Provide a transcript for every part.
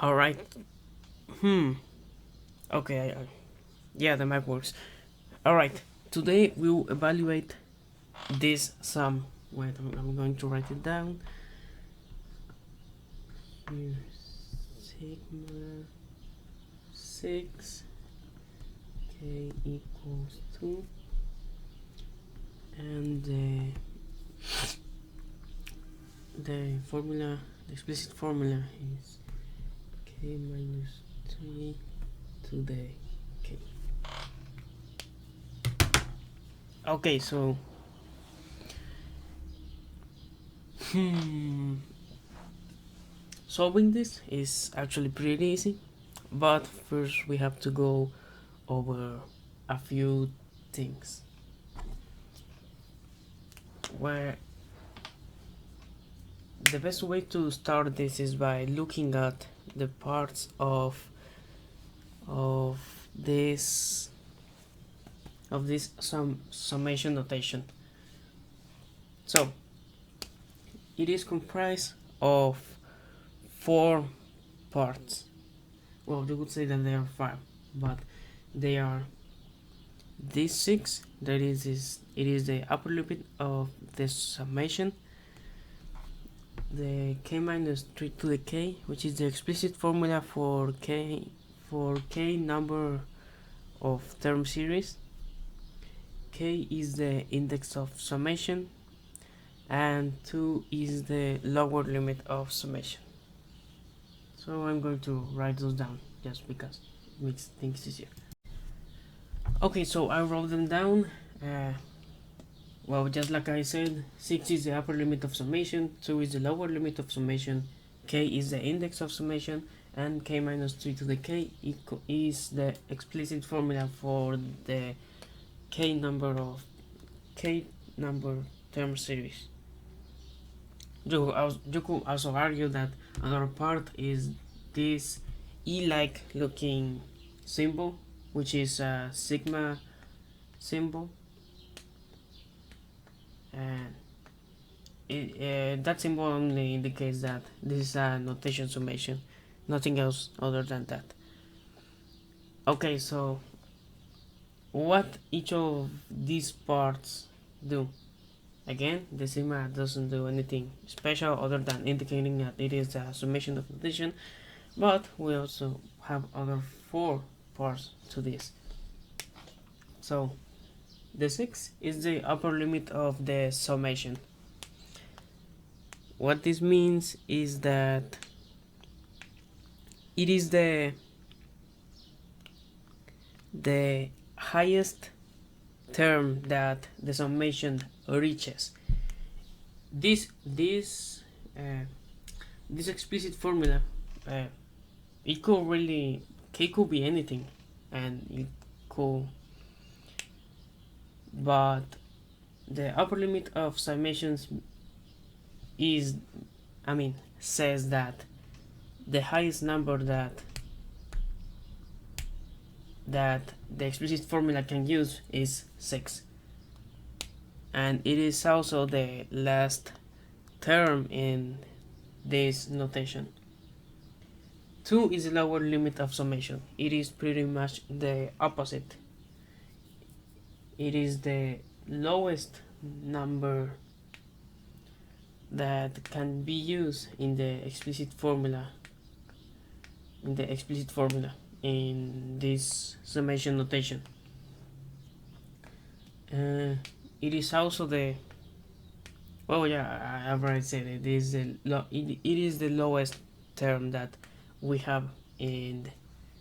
All right. Okay. Yeah, the mic works. All right. Today we'll evaluate this sum. Wait, I'm going to write it down. Here, sigma 6 k equals 2, and the formula, the explicit formula is k minus 3 to the k. Okay, so solving this is actually pretty easy, but first we have to go over a few things. Where the best way to start this is by looking at the parts of this summation notation. So it is comprised of 4 parts. Well, you could say that there are 5, but they are these 6. That is, it is the upper limit of the summation, the k minus 3 to the k, which is the explicit formula for k number of term series. K is the index of summation, and 2 is the lower limit of summation. So I'm going to write those down just because it makes things easier. Okay, so I wrote them down. Well, just like I said, 6 is the upper limit of summation, 2 is the lower limit of summation, k is the index of summation, and k minus 3 to the k is the explicit formula for the k number term series. You could also argue that another part is this E-like looking symbol, which is a sigma symbol, and that symbol only indicates that this is a notation summation, nothing else other than that. Okay, so what each of these parts do? Again, the sigma doesn't do anything special other than indicating that it is a summation of notation, but we also have other 4 parts to this. So the 6 is the upper limit of the summation. What this means is that it is the highest term that the summation reaches. This explicit formula, it could be anything, and it could, but the upper limit of summations says that the highest number that the explicit formula can use is 6, and it is also the last term in this notation. 2 is the lower limit of summation. It is pretty much the opposite. It is the lowest number that can be used in the explicit formula in this summation notation. It is also the, well, yeah, I already said it is it is the lowest term that we have in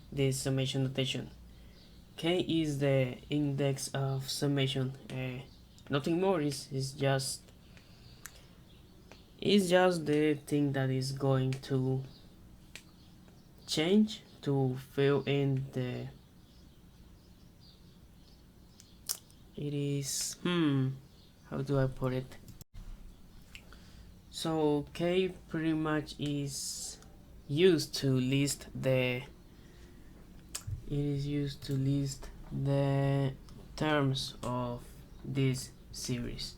this summation notation. K is the index of summation. Nothing more. Is just the thing that is going to change to fill in the, it is, how do I put it? So K pretty much is used to list the terms of this series.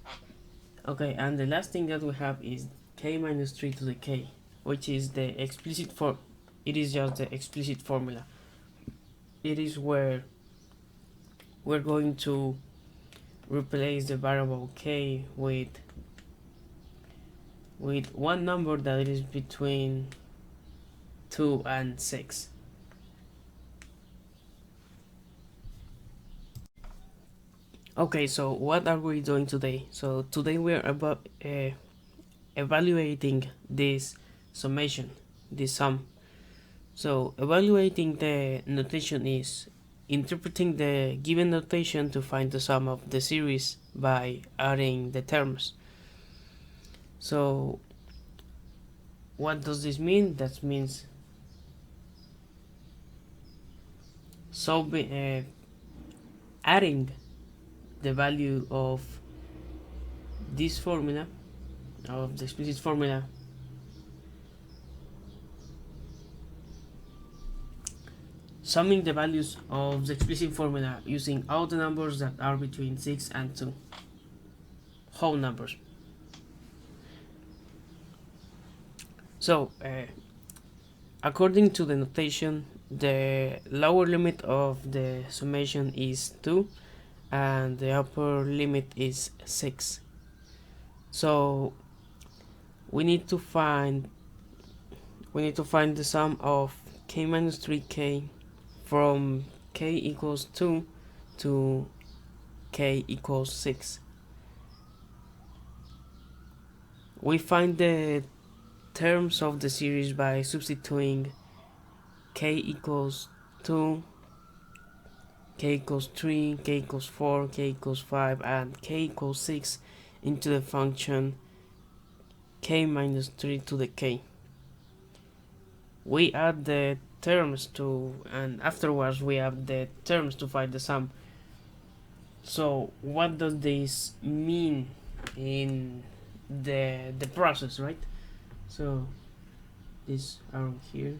Okay, and the last thing that we have is k minus 3 to the k, which is the explicit it is just the explicit formula. It is where we're going to replace the variable k with one number that is between 2 and 6. Okay, so what are we doing today? So today we are about evaluating this summation, this sum. So evaluating the notation is interpreting the given notation to find the sum of the series by adding the terms. So what does this mean? That means adding the value of this formula, of the explicit formula, summing the values of the explicit formula using all the numbers that are between 6 and 2, whole numbers. So according to the notation, the lower limit of the summation is 2 and the upper limit is 6. So we need to find the sum of k minus 3k from k equals 2 to k equals 6. We find the terms of the series by substituting k equals 2, k equals 3, k equals 4, k equals 5, and k equals 6 into the function k minus 3 to the k. We add the terms and afterwards we add the terms to find the sum. So what does this mean in the process, right? So this arrow here,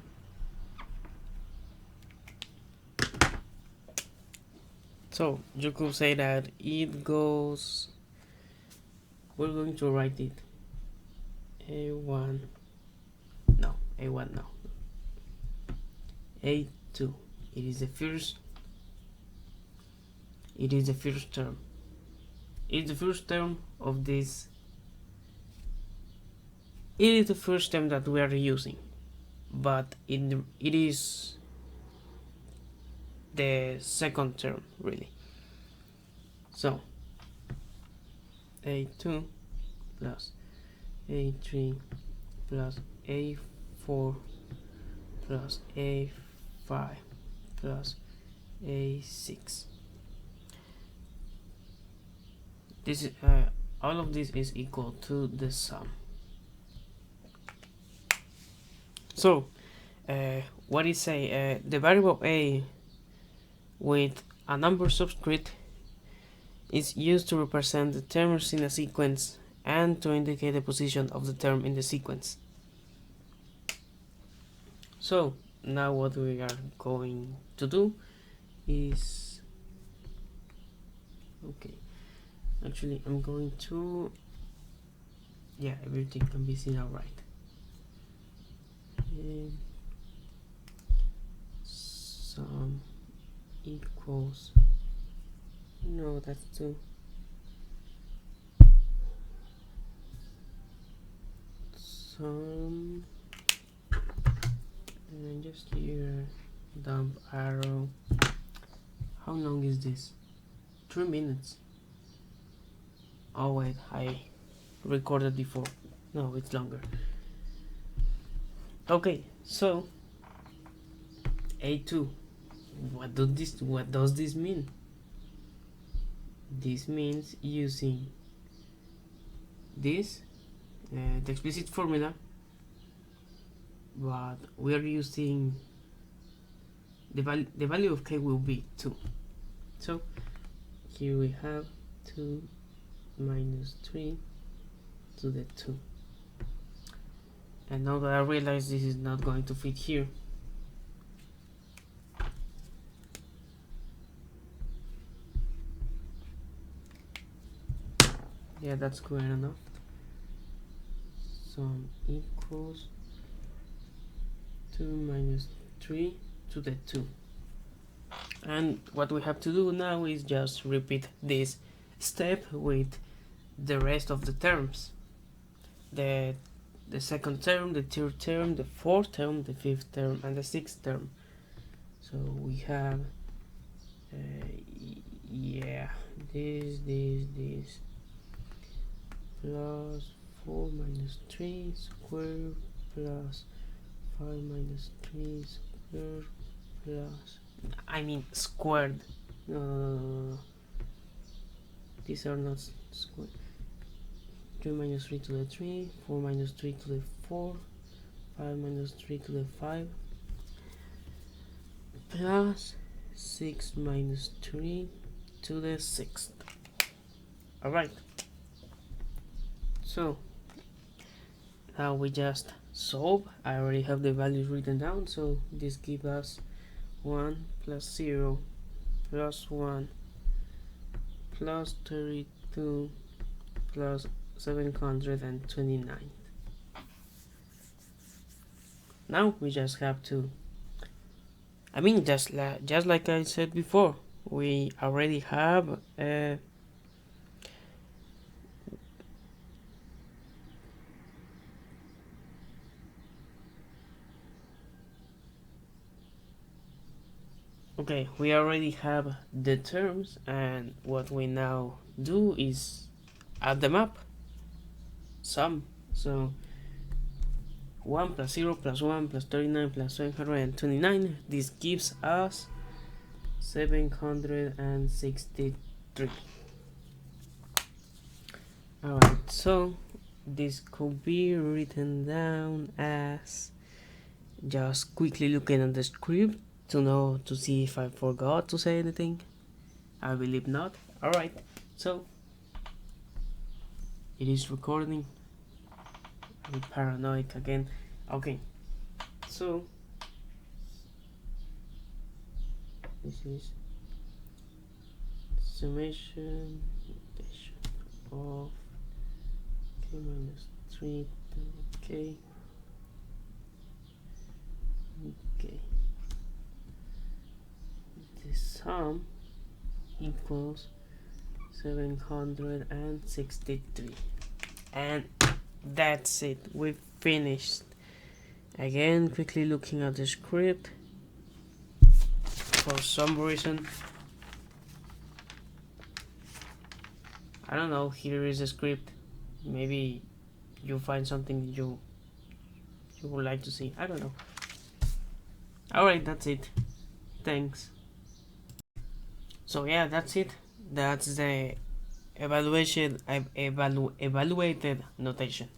so you could say that it goes, we're going to write it A1 no, A2. It is the first term. It's the first term of this. It is the first term that we are using, but it is the second term really. So A2 plus A3 plus A4 plus A5 plus A6. This is all of this is equal to the sum. So what is say the variable a with a number subscript is used to represent the terms in a sequence and to indicate the position of the term in the sequence. So now what we are going to do is, okay, actually I'm going to, yeah, everything can be seen alright. Sum equals, no, that's 2. Sum, and just here dump arrow. How long is this? 3 minutes. Oh wait, I recorded before. No, it's longer. Okay, so A2. What does this mean? This means using this, the explicit formula, but we are using the value of k will be 2. So here we have 2 minus 3 to the 2. And now that I realize this is not going to fit here, yeah, that's good enough. Sum equals 2 2 minus 3 to the 2. And what we have to do now is just repeat this step with the rest of the terms. The second term, the third term, the fourth term, the fifth term, and the sixth term. So we have this plus 4 minus 3 squared plus 5 minus 3 squared plus, I mean squared, no. These are not squared. 3 minus 3 to the 3, 4 minus 3 to the 4, 5 minus 3 to the 5, plus 6 minus 3 to the 6th. Alright, so now we just solve. I already have the values written down, so this gives us 1 plus 0 plus 1 plus 32 plus 729. Now we just have to, I mean, just like I said before, we already have okay, we already have the terms, and what we now do is add them up, sum. So 1 plus 0 plus 1 plus 39 plus 729, this gives us 763. Alright, so this could be written down as, just quickly looking at the script to see if I forgot to say anything. I believe not. Alright, so it is recording. I'm paranoid again. Okay, so this is summation of k minus 3 to k. Okay, the sum equals 763, and that's it. We've finished. Again, quickly looking at the script. For some reason, I don't know, here is the script. Maybe you find something you would like to see. I don't know. Alright, that's it. Thanks. So yeah, that's it. That's the evaluated notation.